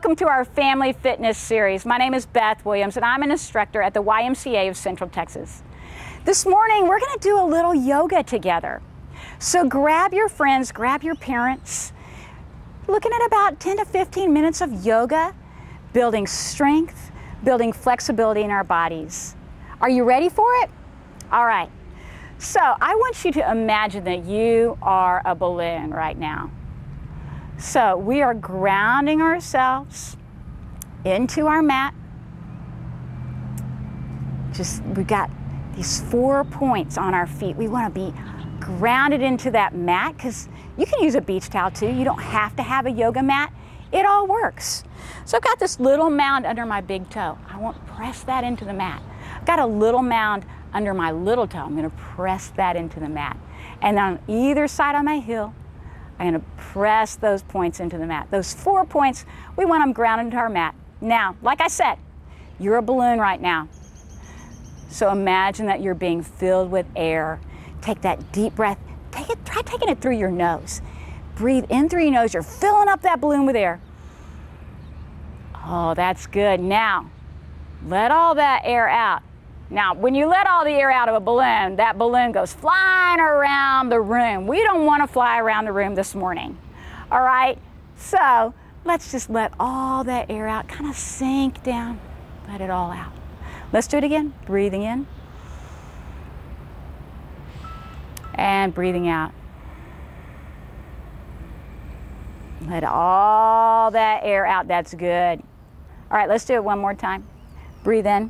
welcome to our Family Fitness series. My name is Beth Williams and I'm an instructor at the YMCA of Central Texas. This morning we're going to do a little yoga together. So grab your friends, grab your parents. Looking at about 10 to 15 minutes of yoga, building strength, building flexibility in our bodies. Are you ready for it? All right. So I want you to imagine that you are a balloon right now. So we are grounding ourselves into our mat. We've got these 4 points on our feet. We want to be grounded into that mat because you can use a beach towel too. You don't have to have a yoga mat. It all works. So I've got this little mound under my big toe. I want to press that into the mat. I've got a little mound under my little toe. I'm going to press that into the mat. And on either side of my heel, I'm going to press those points into the mat. Those 4 points, we want them grounded into our mat. Now, like I said, you're a balloon right now. So imagine that you're being filled with air. Take that deep breath. Try taking it through your nose. Breathe in through your nose. You're filling up that balloon with air. Oh, that's good. Now, let all that air out. Now, when you let all the air out of a balloon, that balloon goes flying around the room. We don't want to fly around the room this morning. All right? So let's just let all that air out, kind of sink down. Let it all out. Let's do it again. Breathing in. And breathing out. Let all that air out. That's good. All right, let's do it one more time. Breathe in.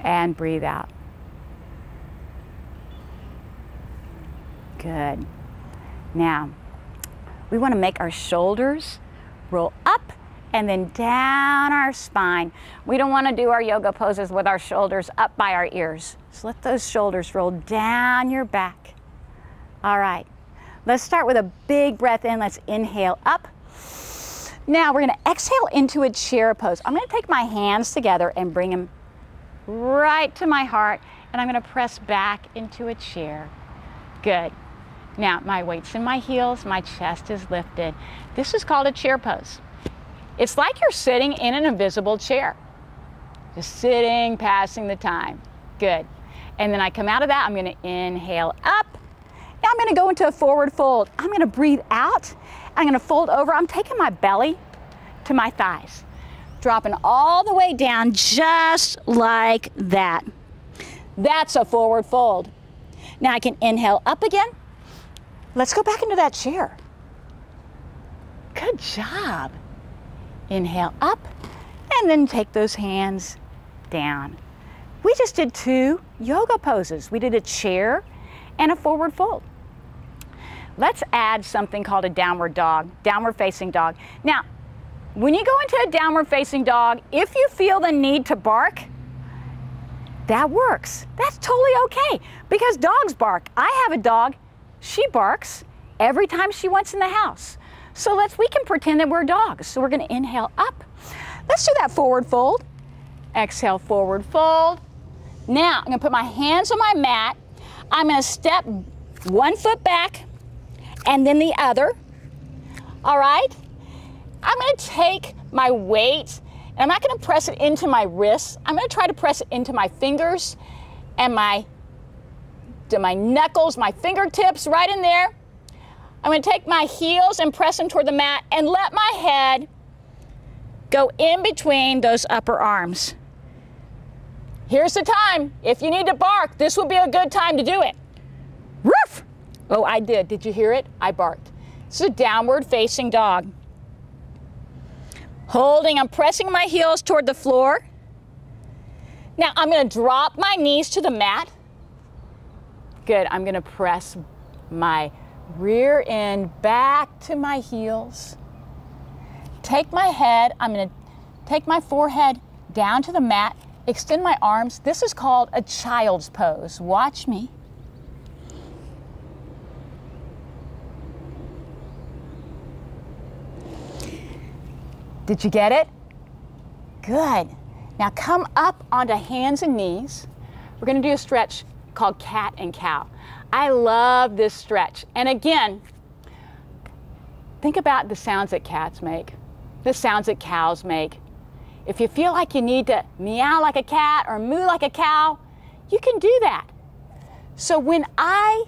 And breathe out. Good. Now, we want to make our shoulders roll up and then down our spine. We don't want to do our yoga poses with our shoulders up by our ears. So let those shoulders roll down your back. All right. Let's start with a big breath in. Let's inhale up. Now we're going to exhale into a chair pose. I'm going to take my hands together and bring them right to my heart, and I'm going to press back into a chair. Good. Now my weight's in my heels, my chest is lifted. This is called a chair pose. It's like you're sitting in an invisible chair. Just sitting, passing the time. Good. And then I come out of that, I'm going to inhale up. Now I'm going to go into a forward fold. I'm going to breathe out. I'm going to fold over. I'm taking my belly to my thighs. Dropping all the way down just like that. That's a forward fold. Now I can inhale up again. Let's go back into that chair. Good job. Inhale up and then take those hands down. We just did 2 yoga poses. We did a chair and a forward fold. Let's add something called a downward dog, downward facing dog. Now, when you go into a downward facing dog, if you feel the need to bark, that works. That's totally okay because dogs bark. I have a dog, she barks every time she wants in the house. So we can pretend that we're dogs. So we're going to inhale up. Let's do that forward fold. Exhale, forward fold. Now I'm going to put my hands on my mat. I'm going to step 1 foot back and then the other. All right? I'm going to take my weight, and I'm not going to press it into my wrists. I'm going to try to press it into my fingers and my knuckles, my fingertips right in there. I'm going to take my heels and press them toward the mat and let my head go in between those upper arms. Here's the time. If you need to bark, this would be a good time to do it. Roof! Oh, I did. Did you hear it? I barked. This is a downward facing dog. Holding, I'm pressing my heels toward the floor. Now I'm going to drop my knees to the mat. Good, I'm going to press my rear end back to my heels. Take my head, I'm going to take my forehead down to the mat, extend my arms. This is called a child's pose. Watch me. Did you get it? Good. Now come up onto hands and knees. We're going to do a stretch called cat and cow. I love this stretch. And again, think about the sounds that cats make, the sounds that cows make. If you feel like you need to meow like a cat or moo like a cow, you can do that. So when I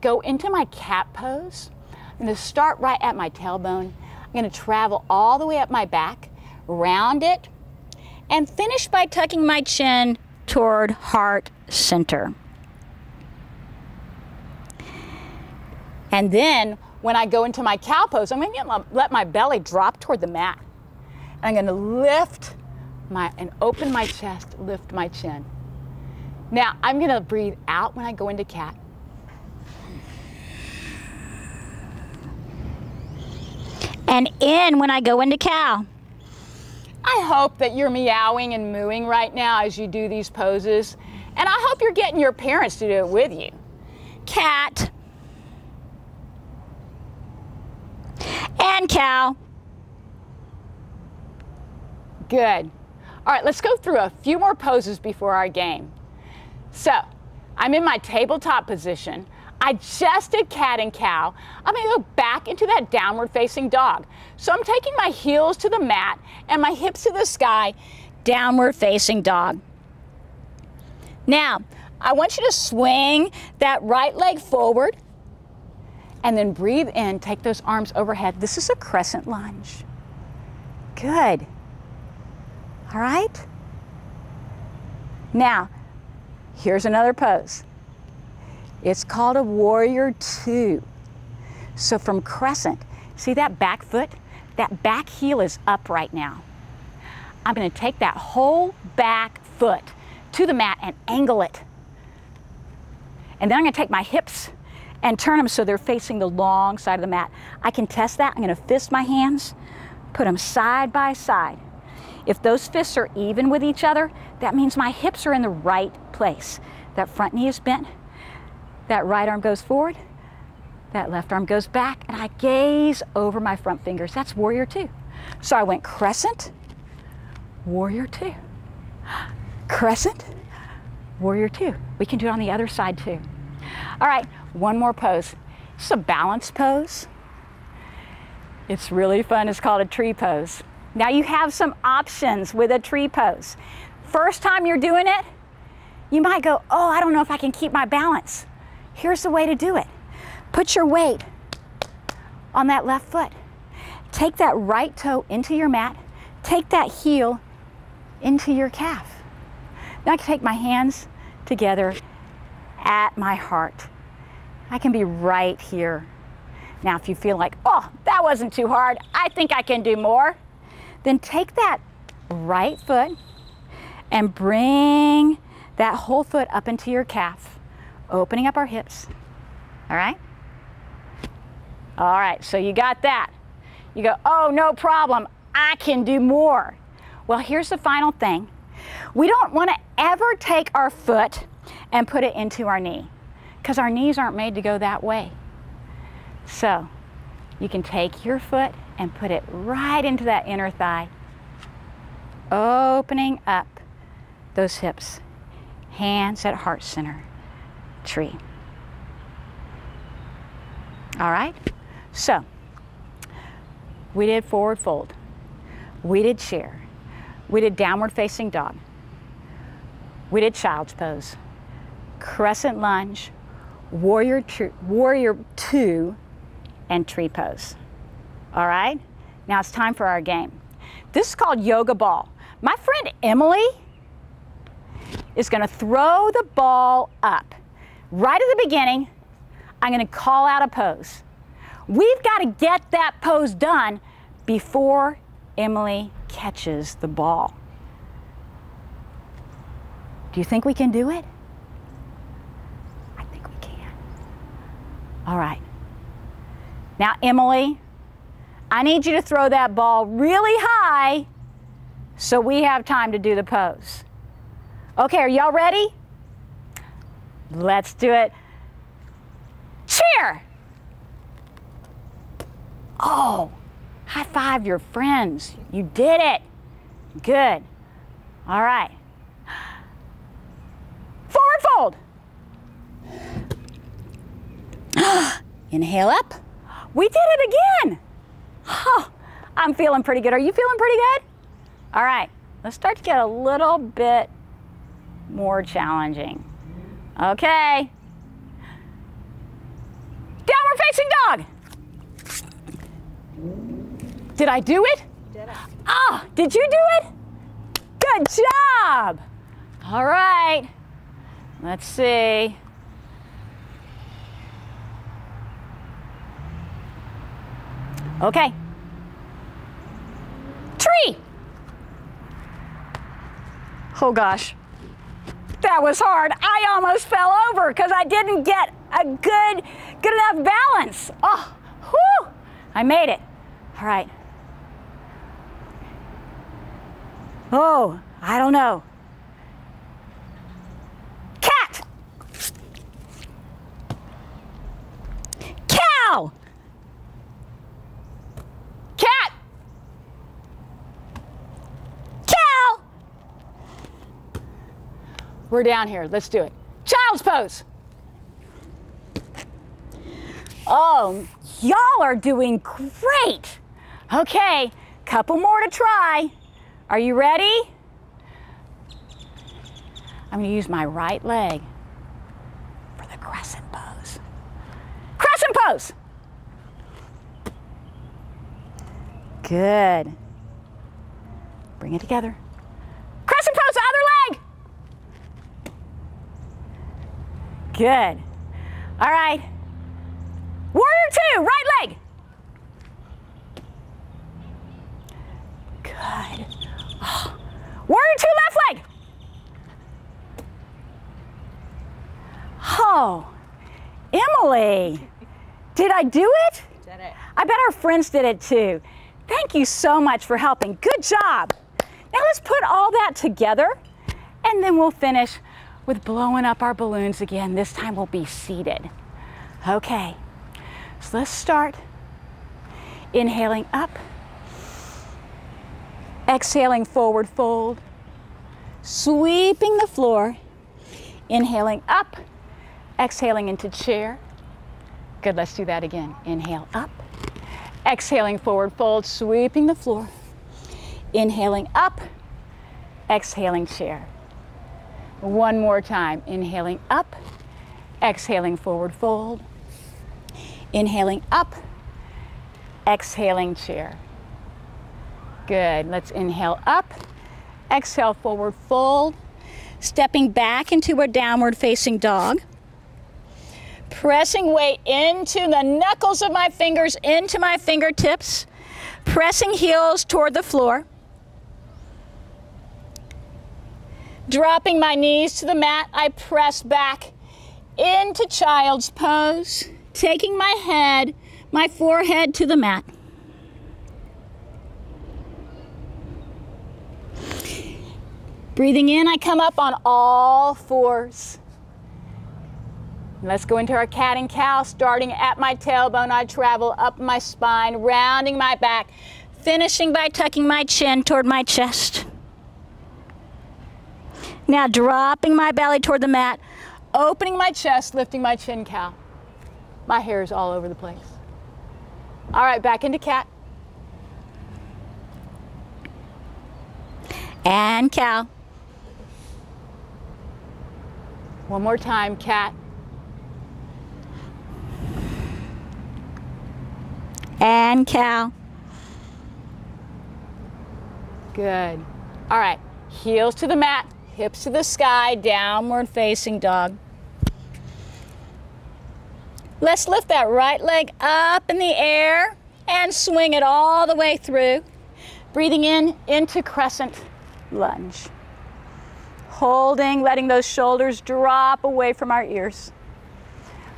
go into my cat pose, I'm going to start right at my tailbone. I'm going to travel all the way up my back, round it, and finish by tucking my chin toward heart center. And then when I go into my cow pose, I'm going to let my belly drop toward the mat. And I'm going to lift and open my chest, lift my chin. Now I'm going to breathe out when I go into cat. And in when I go into cow. I hope that you're meowing and mooing right now as you do these poses. And I hope you're getting your parents to do it with you. Cat. And cow. Good. All right, let's go through a few more poses before our game. So, I'm in my tabletop position. I just did cat and cow. I'm going to go back into that downward facing dog. So I'm taking my heels to the mat and my hips to the sky, downward facing dog. Now, I want you to swing that right leg forward and then breathe in, take those arms overhead. This is a crescent lunge. Good. All right? Now, here's another pose. It's called a warrior two. So from crescent, see that back foot? That back heel is up right now. I'm going to take that whole back foot to the mat and angle it. And then I'm going to take my hips and turn them so they're facing the long side of the mat. I can test that. I'm going to fist my hands, put them side by side. If those fists are even with each other, that means my hips are in the right place. That front knee is bent. That right arm goes forward, that left arm goes back, and I gaze over my front fingers. That's warrior two. So I went crescent, warrior two, crescent, warrior two. We can do it on the other side too. All right, one more pose. It's a balance pose. It's really fun. It's called a tree pose. Now you have some options with a tree pose. First time you're doing it, you might go, oh, I don't know if I can keep my balance. Here's the way to do it. Put your weight on that left foot. Take that right toe into your mat. Take that heel into your calf. Now I can take my hands together at my heart. I can be right here. Now if you feel like, oh, that wasn't too hard, I think I can do more, then take that right foot and bring that whole foot up into your calf, opening up our hips. All right? All right, so you got that. You go, oh, no problem, I can do more. Well, here's the final thing. We don't want to ever take our foot and put it into our knee, because our knees aren't made to go that way. So you can take your foot and put it right into that inner thigh, opening up those hips, hands at heart center, tree. All right, so we did forward fold, we did chair, we did downward facing dog, we did child's pose, crescent lunge, warrior two, and tree pose. All right, now it's time for our game. This is called yoga ball. My friend Emily is going to throw the ball up. Right at the beginning, I'm going to call out a pose. We've got to get that pose done before Emily catches the ball. Do you think we can do it? I think we can. All right. Now, Emily, I need you to throw that ball really high so we have time to do the pose. Okay, are y'all ready? Let's do it. Cheer! Oh, high five your friends. You did it. Good. All right. Forward fold. Inhale up. We did it again. Oh, I'm feeling pretty good. Are you feeling pretty good? All right, let's start to get a little bit more challenging. Okay. Downward facing dog. Did I do it? Did it. Oh, did you do it? Good job. All right, let's see. Okay. Tree. Oh gosh, that was hard. I almost fell over because I didn't get a good enough balance. Oh, whew, I made it. All right. Oh, I don't know. Cat. Cow. Cat. Cow. We're down here. Let's do it. Child's pose. Oh, y'all are doing great. Okay, couple more to try. Are you ready? I'm going to use my right leg for the crescent pose. Crescent pose. Good. Bring it together. Crescent pose, other leg. Good. All right. Warrior 2, right leg. Good. Oh. Warrior 2, left leg. Oh, Emily, did I do it? Did it. I bet our friends did it too. Thank you so much for helping. Good job. Now let's put all that together and then we'll finish with blowing up our balloons again. This time we'll be seated. Okay, so let's start inhaling up, exhaling forward fold, sweeping the floor, inhaling up, exhaling into chair. Good, let's do that again. Inhale up, exhaling forward fold, sweeping the floor, inhaling up, exhaling chair. One more time, inhaling up, exhaling forward fold, inhaling up, exhaling chair. Good, let's inhale up, exhale forward fold, stepping back into a downward facing dog, pressing weight into the knuckles of my fingers, into my fingertips, pressing heels toward the floor, dropping my knees to the mat, I press back into child's pose, taking my head, my forehead to the mat. Breathing in, I come up on all fours. Let's go into our cat and cow. Starting at my tailbone, I travel up my spine, rounding my back, finishing by tucking my chin toward my chest. Now dropping my belly toward the mat, opening my chest, lifting my chin, cow. My hair is all over the place. All right, back into cat. And cow. One more time, cat. And cow. Good. All right, heels to the mat, hips to the sky, downward facing dog. Let's lift that right leg up in the air and swing it all the way through. Breathing in into crescent lunge. Holding, letting those shoulders drop away from our ears.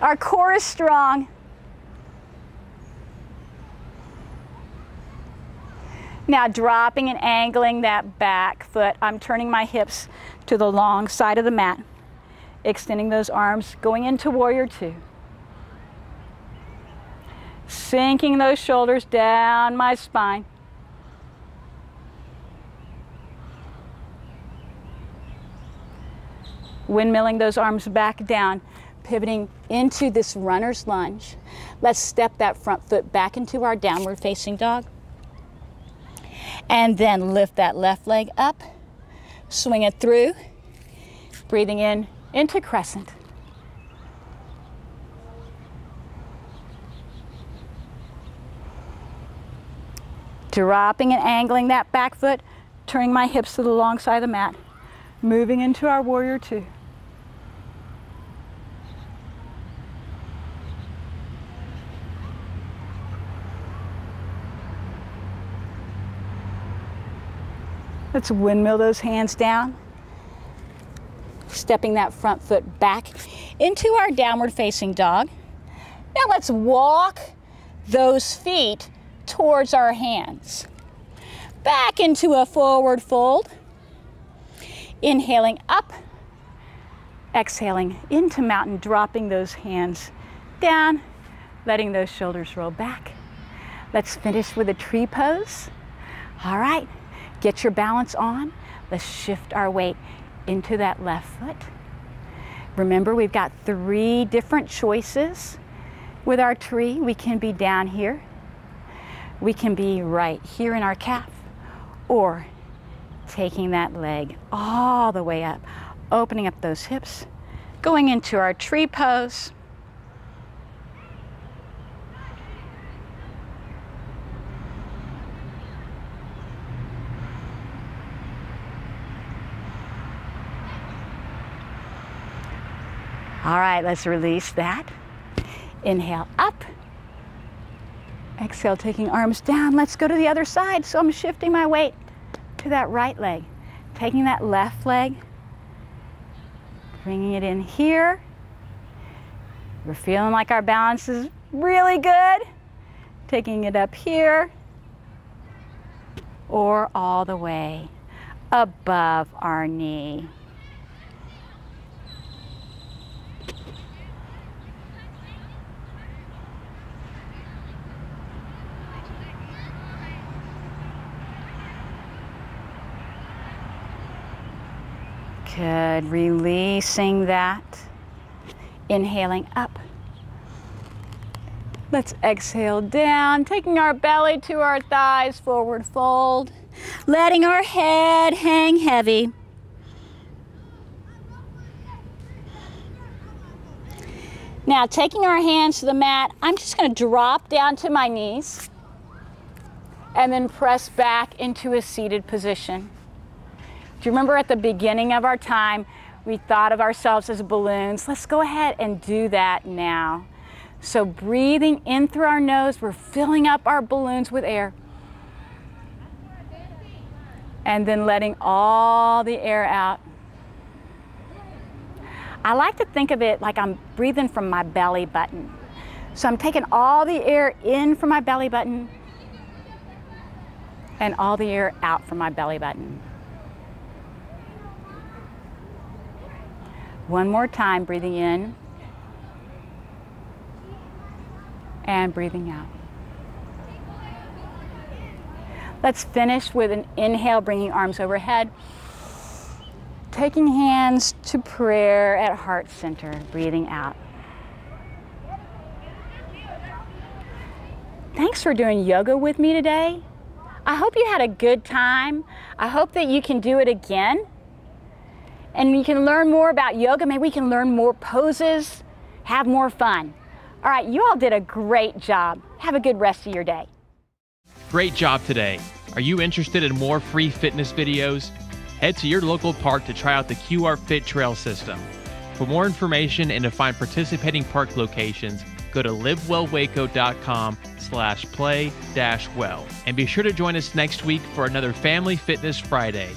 Our core is strong. Now dropping and angling that back foot. I'm turning my hips to the long side of the mat. Extending those arms, going into Warrior 2. Sinking those shoulders down my spine. Windmilling those arms back down. pivoting into this runner's lunge. Let's step that front foot back into our downward facing dog. And then lift that left leg up, swing it through, breathing in into crescent. Dropping and angling that back foot, turning my hips to the long side of the mat, moving into our warrior two. Let's windmill those hands down, stepping that front foot back into our downward facing dog. Now let's walk those feet towards our hands. Back into a forward fold. Inhaling up, exhaling into mountain, dropping those hands down, letting those shoulders roll back. Let's finish with a tree pose. All right, get your balance on. Let's shift our weight into that left foot. Remember, we've got 3 different choices with our tree. We can be down here. We can be right here in our calf, or taking that leg all the way up, opening up those hips, going into our tree pose. All right, let's release that. Inhale up. Exhale, taking arms down. Let's go to the other side. So I'm shifting my weight to that right leg, taking that left leg, bringing it in here. We're feeling like our balance is really good. Taking it up here, or all the way above our knee. Good, releasing that, inhaling up. Let's exhale down, taking our belly to our thighs, forward fold, letting our head hang heavy. Now taking our hands to the mat, I'm just going to drop down to my knees and then press back into a seated position. Do you remember at the beginning of our time, we thought of ourselves as balloons? Let's go ahead and do that now. So breathing in through our nose, we're filling up our balloons with air. And then letting all the air out. I like to think of it like I'm breathing from my belly button. So I'm taking all the air in from my belly button and all the air out from my belly button. One more time, breathing in and breathing out. Let's finish with an inhale, bringing arms overhead. Taking hands to prayer at heart center, breathing out. Thanks for doing yoga with me today. I hope you had a good time. I hope that you can do it again. And you can learn more about yoga. Maybe we can learn more poses, have more fun. All right, you all did a great job. Have a good rest of your day. Great job today. Are you interested in more free fitness videos? Head to your local park to try out the QR Fit Trail system. For more information and to find participating park locations, go to livewellwaco.com/play-well. And be sure to join us next week for another Family Fitness Friday.